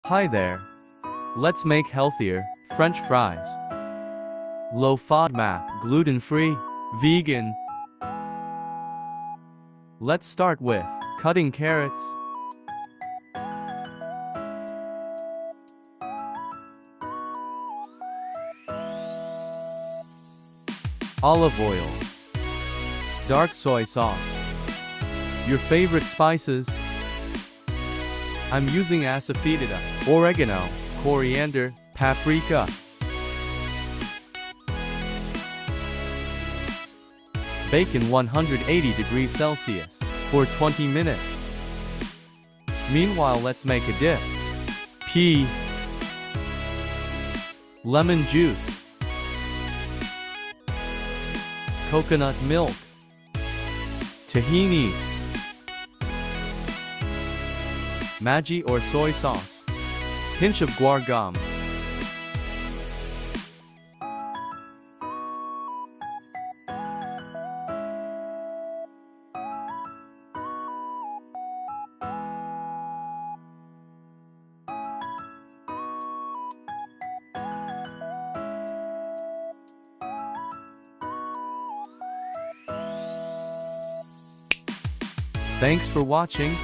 Hi there. Let's make healthier French fries. Low FODMAP, gluten-free, vegan. Let's start with cutting carrots, olive oil, dark soy sauce, your favorite spices. I'm using asafoetida, oregano, coriander, paprika. Bake in 180 degrees Celsius for 20 minutes. Meanwhile, let's make a dip. Pea, lemon juice, coconut milk, tahini, Maggi or soy sauce, pinch of guar gum. Thanks for watching.